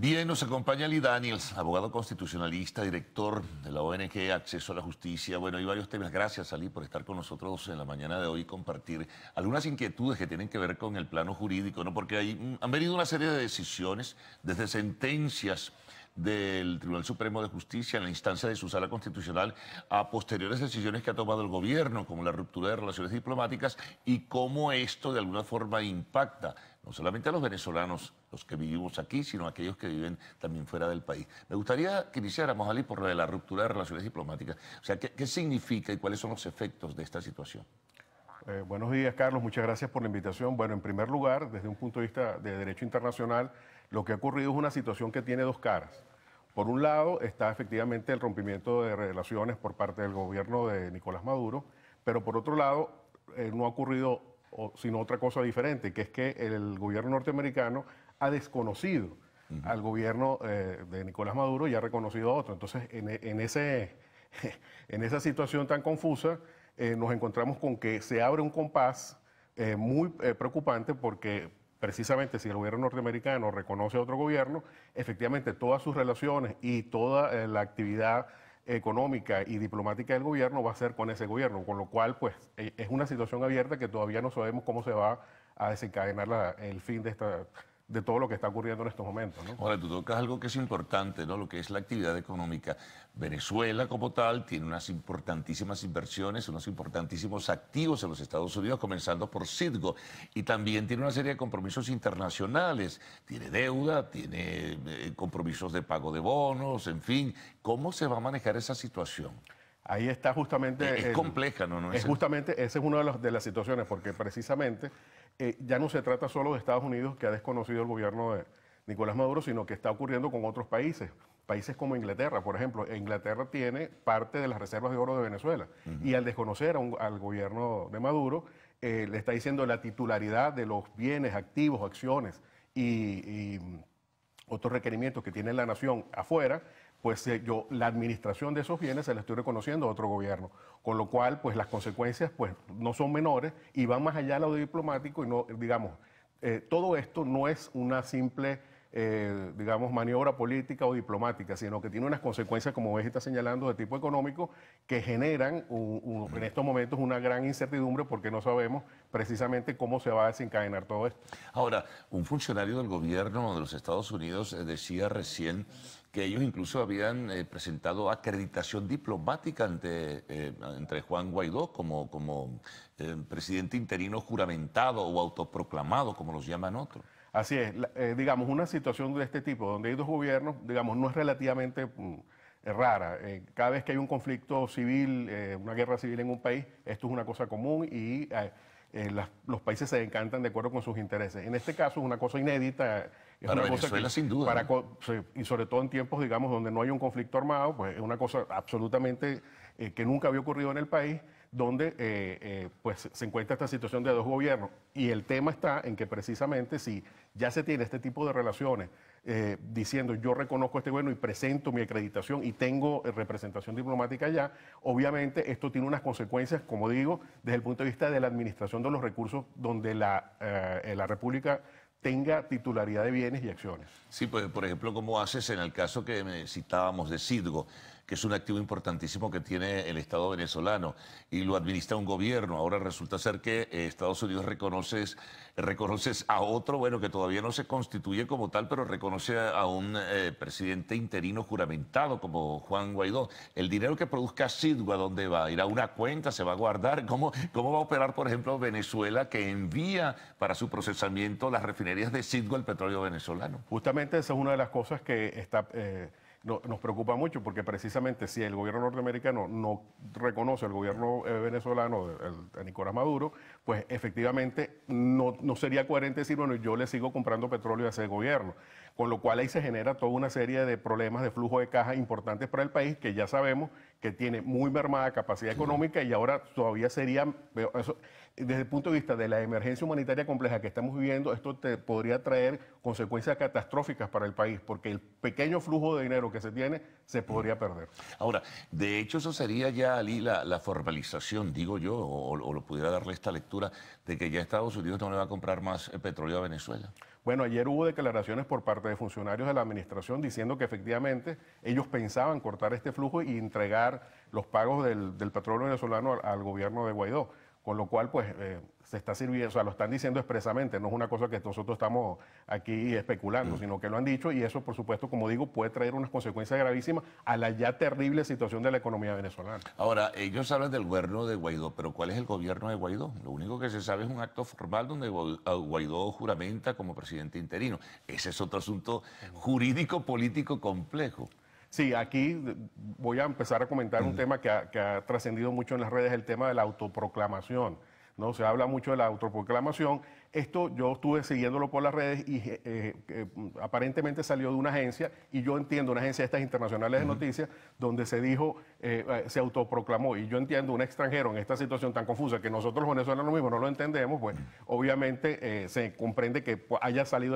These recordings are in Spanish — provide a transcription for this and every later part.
Bien, nos acompaña Lee Daniels, abogado constitucionalista, director de la ONG Acceso a la Justicia. Bueno, hay varios temas. Gracias, Ali, por estar con nosotros en la mañana de hoy y compartir algunas inquietudes que tienen que ver con el plano jurídico, ¿no? Porque han venido una serie de decisiones, desde sentencias del Tribunal Supremo de Justicia en la instancia de su sala constitucional a posteriores decisiones que ha tomado el gobierno, como la ruptura de relaciones diplomáticas y cómo esto de alguna forma impacta no solamente a los venezolanos, los que vivimos aquí, sino a aquellos que viven también fuera del país. Me gustaría que iniciáramos, Ali, por lo de la ruptura de relaciones diplomáticas. O sea, ¿qué significa y cuáles son los efectos de esta situación? Buenos días, Carlos. Muchas gracias por la invitación. Bueno, en primer lugar, desde un punto de vista de derecho internacional, lo que ha ocurrido es una situación que tiene dos caras. Por un lado está efectivamente el rompimiento de relaciones por parte del gobierno de Nicolás Maduro, pero por otro lado no ha ocurrido sino otra cosa diferente, que es que el gobierno norteamericano ha desconocido al gobierno de Nicolás Maduro y ha reconocido a otro. Entonces, en esa situación tan confusa, nos encontramos con que se abre un compás muy preocupante porque precisamente si el gobierno norteamericano reconoce a otro gobierno, efectivamente todas sus relaciones y toda la actividad económica y diplomática del gobierno va a ser con ese gobierno, con lo cual pues es una situación abierta que todavía no sabemos cómo se va a desencadenar el fin de todo lo que está ocurriendo en estos momentos, ¿no? Ahora, tú tocas algo que es importante, ¿no? Lo que es la actividad económica. Venezuela, como tal, tiene unas importantísimas inversiones, unos importantísimos activos en los Estados Unidos, comenzando por Citgo, y también tiene una serie de compromisos internacionales. Tiene deuda, tiene compromisos de pago de bonos, en fin. ¿Cómo se va a manejar esa situación? Ahí está justamente... Es compleja, ¿no? Es justamente, esa es una de las situaciones, porque precisamente ya no se trata solo de Estados Unidos, que ha desconocido el gobierno de Nicolás Maduro, sino que está ocurriendo con otros países. Países como Inglaterra, por ejemplo. Inglaterra tiene parte de las reservas de oro de Venezuela. Y al desconocer al gobierno de Maduro, le está diciendo la titularidad de los bienes, activos, acciones y otros requerimientos que tiene la nación afuera, pues la administración de esos bienes se la estoy reconociendo a otro gobierno. Con lo cual, pues las consecuencias pues, no son menores y van más allá de lo diplomático y no, digamos, todo esto no es una simple, digamos, maniobra política o diplomática, sino que tiene unas consecuencias, como ves, está señalando, de tipo económico, que generan en estos momentos una gran incertidumbre porque no sabemos precisamente cómo se va a desencadenar todo esto. Ahora, un funcionario del gobierno de los Estados Unidos decía recién que ellos incluso habían presentado acreditación diplomática entre Juan Guaidó como presidente interino juramentado o autoproclamado, como los llaman otros. Así es, digamos, una situación de este tipo, donde hay dos gobiernos, digamos, no es relativamente rara. Cada vez que hay un conflicto civil, una guerra civil en un país, esto es una cosa común y los países se encantan de acuerdo con sus intereses. En este caso es una cosa inédita. Es para una Venezuela, sin duda. Y sobre todo en tiempos, digamos, donde no hay un conflicto armado, pues es una cosa absolutamente que nunca había ocurrido en el país, donde pues se encuentra esta situación de dos gobiernos. Y el tema está en que precisamente si ya se tiene este tipo de relaciones, diciendo yo reconozco a este gobierno y presento mi acreditación y tengo representación diplomática allá, obviamente esto tiene unas consecuencias, como digo, desde el punto de vista de la administración de los recursos, donde la República tenga titularidad de bienes y acciones. Sí, pues por ejemplo, como haces en el caso que citábamos de Citgo, que es un activo importantísimo que tiene el Estado venezolano y lo administra un gobierno. Ahora resulta ser que Estados Unidos reconoces a otro, bueno, que todavía no se constituye como tal, pero reconoce a un presidente interino juramentado como Juan Guaidó. El dinero que produzca Citgo, ¿a dónde va? ¿Irá a una cuenta? ¿Se va a guardar? ¿Cómo va a operar, por ejemplo, Venezuela, que envía para su procesamiento las refinerías de Citgo el petróleo venezolano? Justamente esa es una de las cosas que nos preocupa mucho, porque precisamente si el gobierno norteamericano no reconoce al gobierno venezolano de Nicolás Maduro, pues efectivamente no sería coherente decir, bueno, yo le sigo comprando petróleo a ese gobierno. Con lo cual ahí se genera toda una serie de problemas de flujo de caja importantes para el país, que ya sabemos que tiene muy mermada capacidad económica y ahora todavía sería, desde el punto de vista de la emergencia humanitaria compleja que estamos viviendo, esto te podría traer consecuencias catastróficas para el país, porque el pequeño flujo de dinero que se tiene se podría perder. Ahora, de hecho eso sería ya, Ali, la formalización, digo yo, o lo pudiera darle esta lectura, de que ya Estados Unidos no le va a comprar más petróleo a Venezuela. Bueno, ayer hubo declaraciones por parte de funcionarios de la administración diciendo que efectivamente ellos pensaban cortar este flujo y entregar los pagos del petróleo venezolano al gobierno de Guaidó. Con lo cual, pues, se está sirviendo, o sea, lo están diciendo expresamente, no es una cosa que nosotros estamos aquí especulando, sino que lo han dicho y eso, por supuesto, como digo, puede traer unas consecuencias gravísimas a la ya terrible situación de la economía venezolana. Ahora, ellos hablan del gobierno de Guaidó, pero ¿cuál es el gobierno de Guaidó? Lo único que se sabe es un acto formal donde Guaidó juramenta como presidente interino. Ese es otro asunto jurídico, político complejo. Sí, aquí voy a empezar a comentar un tema que ha trascendido mucho en las redes, el tema de la autoproclamación, ¿no? Se habla mucho de la autoproclamación. Esto yo estuve siguiéndolo por las redes y aparentemente salió de una agencia, y yo entiendo, una agencia de estas internacionales de noticias, donde se dijo, se autoproclamó, y yo entiendo, un extranjero en esta situación tan confusa que nosotros los venezolanos mismos no lo entendemos, pues obviamente se comprende que haya salido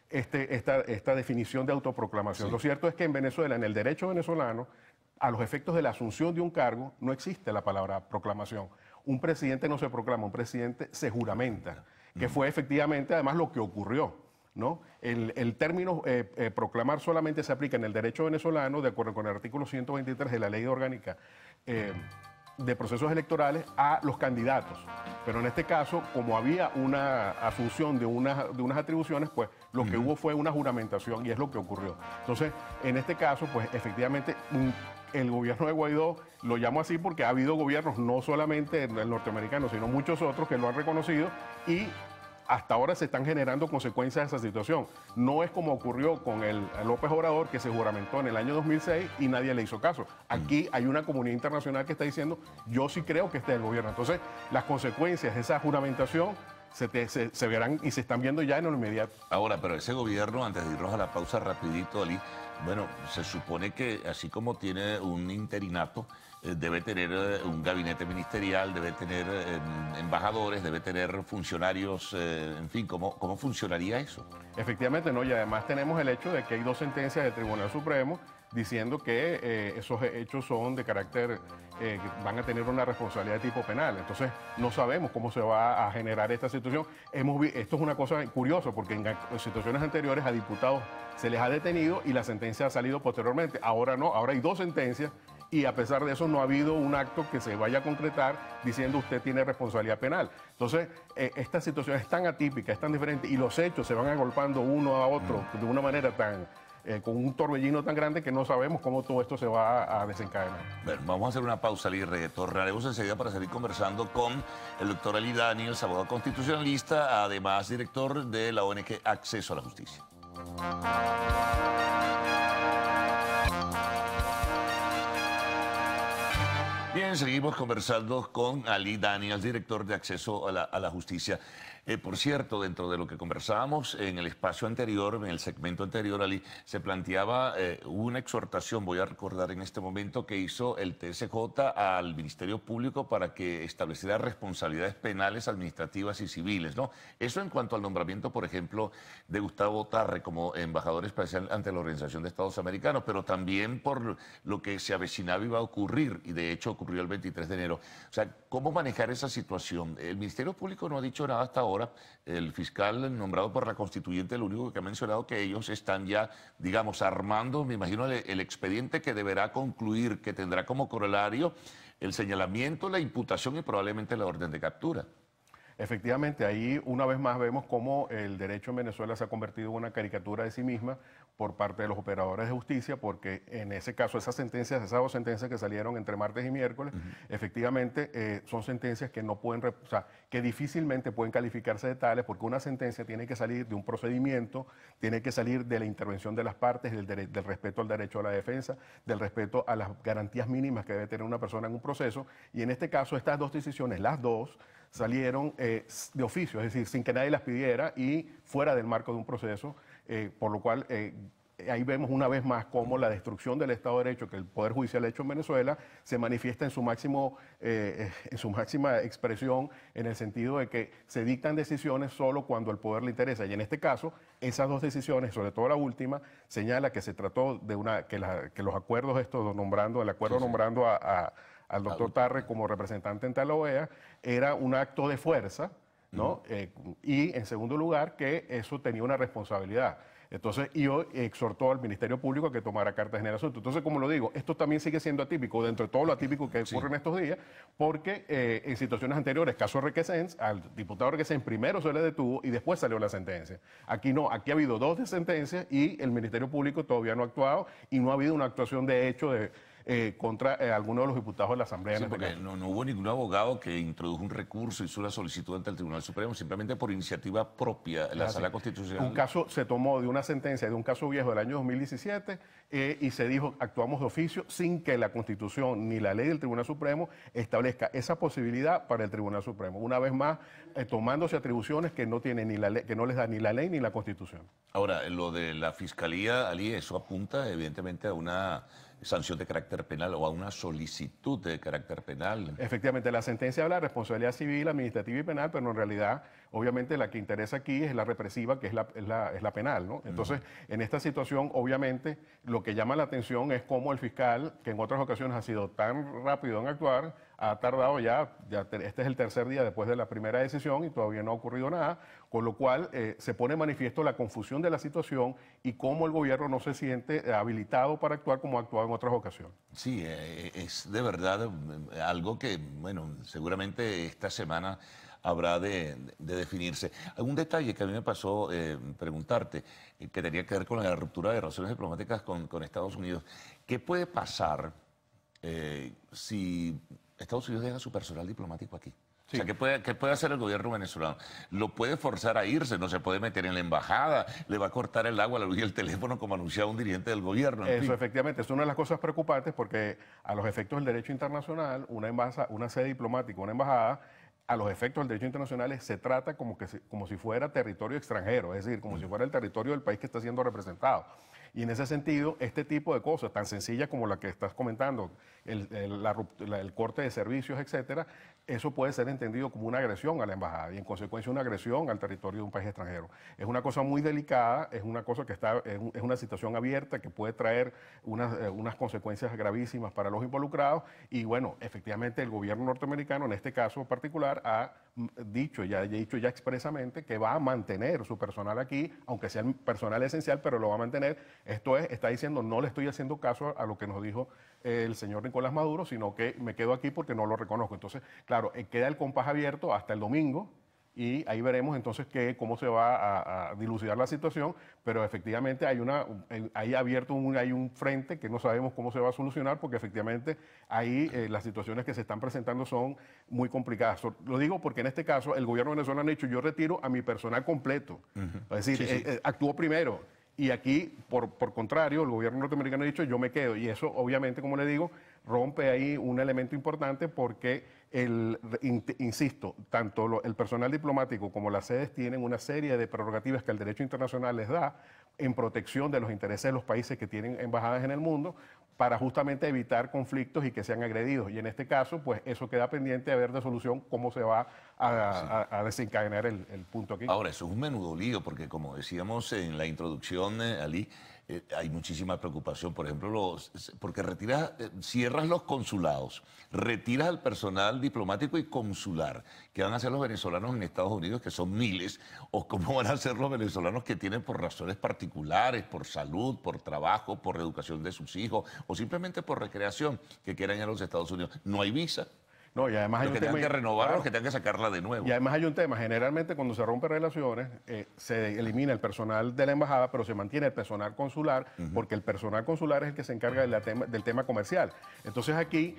esta definición de autoproclamación. Sí. Lo cierto es que en Venezuela, en el derecho venezolano, a los efectos de la asunción de un cargo, no existe la palabra proclamación. Un presidente no se proclama, un presidente se juramenta, que fue efectivamente además lo que ocurrió, ¿no? El término proclamar solamente se aplica en el derecho venezolano, de acuerdo con el artículo 123 de la Ley Orgánica de Procesos Electorales, a los candidatos. Pero en este caso, como había una asunción de unas atribuciones, pues lo que hubo fue una juramentación, y es lo que ocurrió. Entonces, en este caso, pues efectivamente, el gobierno de Guaidó, lo llamo así porque ha habido gobiernos, no solamente el norteamericano, sino muchos otros que lo han reconocido, y hasta ahora se están generando consecuencias de esa situación. No es como ocurrió con el López Obrador, que se juramentó en el año 2006 y nadie le hizo caso. Aquí hay una comunidad internacional que está diciendo, yo sí creo que este es el gobierno. Entonces, las consecuencias de esa juramentación se verán y se están viendo ya en lo inmediato. Ahora, pero ese gobierno, antes de irnos a la pausa rapidito, Ali, bueno, se supone que así como tiene un interinato, debe tener un gabinete ministerial, debe tener embajadores, debe tener funcionarios, en fin, ¿cómo funcionaría eso? Efectivamente, no, y además tenemos el hecho de que hay 2 sentencias del Tribunal Supremo diciendo que esos hechos son de carácter, que van a tener una responsabilidad de tipo penal. Entonces, no sabemos cómo se va a generar esta situación. Esto es una cosa curiosa, porque en situaciones anteriores a diputados se les ha detenido y la sentencia ha salido posteriormente. Ahora no, ahora hay 2 sentencias, y a pesar de eso no ha habido un acto que se vaya a concretar diciendo usted tiene responsabilidad penal. Entonces, esta situación es tan atípica, es tan diferente, y los hechos se van agolpando uno a otro de una manera con un torbellino tan grande, que no sabemos cómo todo esto se va a desencadenar. Bueno, vamos a hacer una pausa y retornaremos enseguida para seguir conversando con el doctor Ali Daniels, abogado constitucionalista, además director de la ONG Acceso a la Justicia. Bien, seguimos conversando con Ali Daniels, director de Acceso a la Justicia. Por cierto, dentro de lo que conversábamos en el espacio anterior, en el segmento anterior, Ali, se planteaba una exhortación, voy a recordar en este momento, que hizo el TSJ al Ministerio Público para que estableciera responsabilidades penales, administrativas y civiles, ¿no? Eso en cuanto al nombramiento, por ejemplo, de Gustavo Tarre como embajador especial ante la Organización de Estados Americanos, pero también por lo que se avecinaba iba a ocurrir, y de hecho ocurrió el 23 de enero. O sea, ¿cómo manejar esa situación? El Ministerio Público no ha dicho nada hasta ahora. El fiscal nombrado por la constituyente, lo único que ha mencionado que ellos están ya, digamos, armando, me imagino, el expediente que deberá concluir, que tendrá como corolario el señalamiento, la imputación y probablemente la orden de captura. Efectivamente, ahí una vez más vemos cómo el derecho en Venezuela se ha convertido en una caricatura de sí misma por parte de los operadores de justicia, porque en ese caso esas 2 sentencias que salieron entre martes y miércoles, efectivamente son sentencias que no pueden, o sea, que difícilmente pueden calificarse de tales, porque una sentencia tiene que salir de un procedimiento, tiene que salir de la intervención de las partes, del respeto al derecho a la defensa, del respeto a las garantías mínimas que debe tener una persona en un proceso, y en este caso estas 2 decisiones, las 2, salieron de oficio, es decir, sin que nadie las pidiera y fuera del marco de un proceso, por lo cual ahí vemos una vez más cómo la destrucción del Estado de Derecho que el Poder Judicial ha hecho en Venezuela se manifiesta en su máxima expresión, en el sentido de que se dictan decisiones solo cuando el poder le interesa. Y en este caso, esas 2 decisiones, sobre todo la última, señala que se trató de que los acuerdos estos nombrando, el acuerdo nombrando al doctor Tarre como representante ante la OEA, era un acto de fuerza, ¿no? Y en segundo lugar, que eso tenía una responsabilidad. Entonces, yo exhortó al Ministerio Público a que tomara cartas en el asunto. Entonces, como lo digo, esto también sigue siendo atípico, dentro de todo lo atípico que ocurre en estos días, porque en situaciones anteriores, caso Requesens, al diputado Requesens primero se le detuvo y después salió la sentencia. Aquí no, aquí ha habido 2 de sentencias y el Ministerio Público todavía no ha actuado y no ha habido una actuación de hecho contra alguno de los diputados de la Asamblea. Sí, porque no hubo ningún abogado que introdujo un recurso, hizo una solicitud ante el Tribunal Supremo, simplemente por iniciativa propia en la Sala Constitucional. Un caso se tomó de una sentencia de un caso viejo del año 2017 y se dijo, actuamos de oficio sin que la Constitución ni la ley del Tribunal Supremo establezca esa posibilidad para el Tribunal Supremo. Una vez más, tomándose atribuciones que no tiene ni la ley, que no les da ni la ley ni la Constitución. Ahora, lo de la Fiscalía, Ali, eso apunta evidentemente a una sanción de carácter penal o a una solicitud de carácter penal. Efectivamente, la sentencia habla de responsabilidad civil, administrativa y penal, pero en realidad, obviamente, la que interesa aquí es la represiva, que es la penal, ¿no? Entonces, en esta situación, obviamente, lo que llama la atención es cómo el fiscal, que en otras ocasiones ha sido tan rápido en actuar, ha tardado este es el tercer día después de la primera decisión y todavía no ha ocurrido nada, con lo cual se pone en manifiesto la confusión de la situación y cómo el gobierno no se siente habilitado para actuar como ha actuado en otras ocasiones. Sí, es de verdad algo que, bueno, seguramente esta semana habrá de definirse. Algún detalle que a mí me pasó preguntarte, que tenía que ver con la ruptura de relaciones diplomáticas con Estados Unidos. ¿Qué puede pasar si Estados Unidos deja su personal diplomático aquí? Sí. O sea, ¿qué puede hacer el gobierno venezolano? Lo puede forzar a irse, no se puede meter en la embajada, le va a cortar el agua, la luz y el teléfono, como anunciaba un dirigente del gobierno. Eso, efectivamente, es una de las cosas preocupantes porque a los efectos del derecho internacional, una sede diplomática, una embajada, a los efectos del derecho internacional se trata como si fuera territorio extranjero, es decir, como si fuera el territorio del país que está siendo representado. Y en ese sentido, este tipo de cosas tan sencillas como la que estás comentando, el corte de servicios, etcétera, eso puede ser entendido como una agresión a la embajada y en consecuencia una agresión al territorio de un país extranjero. Es una cosa muy delicada, es una cosa que es una situación abierta que puede traer unas consecuencias gravísimas para los involucrados y bueno, efectivamente el gobierno norteamericano en este caso particular ha dicho ya expresamente que va a mantener su personal aquí, aunque sea el personal esencial, pero lo va a mantener. Esto es, está diciendo, no le estoy haciendo caso a lo que nos dijo el señor Nicolás Maduro, sino que me quedo aquí porque no lo reconozco. Entonces, claro, queda el compás abierto hasta el domingo y ahí veremos entonces cómo se va a dilucidar la situación, pero efectivamente hay abierto hay un frente que no sabemos cómo se va a solucionar porque efectivamente ahí las situaciones que se están presentando son muy complicadas. Lo digo porque en este caso el gobierno venezolano ha dicho yo retiro a mi personal completo, es decir, actuó primero. Y aquí, por contrario, el gobierno norteamericano ha dicho yo me quedo. Y eso, obviamente, como le digo, rompe ahí un elemento importante porque, insisto, tanto el personal diplomático como las sedes tienen una serie de prerrogativas que el derecho internacional les da en protección de los intereses de los países que tienen embajadas en el mundo para justamente evitar conflictos y que sean agredidos. Y en este caso, pues eso queda pendiente de ver de solución cómo se va a desencadenar el punto aquí. Ahora, eso es un menudo lío, porque como decíamos en la introducción, Ali, hay muchísima preocupación. Por ejemplo, porque cierras los consulados, retiras al personal diplomático y consular. ¿Qué van a hacer los venezolanos en Estados Unidos, que son miles? ¿O cómo van a hacer los venezolanos que tienen por razones particulares, por salud, por trabajo, por educación de sus hijos, o simplemente por recreación, que quieran ir a los Estados Unidos? No hay visa. No, y además hay los que tengan que renovar, los que tengan que sacarla de nuevo. Y además hay un tema, generalmente cuando se rompen relaciones, se elimina el personal de la embajada, pero se mantiene el personal consular, porque el personal consular es el que se encarga del tema comercial. Entonces aquí,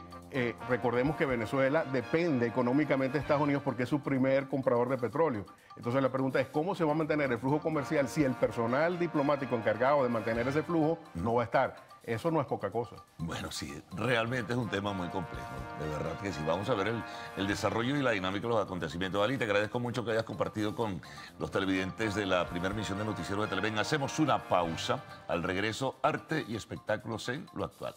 recordemos que Venezuela depende económicamente de Estados Unidos porque es su primer comprador de petróleo. Entonces la pregunta es, ¿cómo se va a mantener el flujo comercial si el personal diplomático encargado de mantener ese flujo no va a estar? Eso no es poca cosa. Bueno, sí, realmente es un tema muy complejo, de verdad que sí. Vamos a ver el desarrollo y la dinámica de los acontecimientos. Ali, te agradezco mucho que hayas compartido con los televidentes de la primera emisión de Noticiero de Televen. Hacemos una pausa. Al regreso, arte y espectáculos en Lo Actual.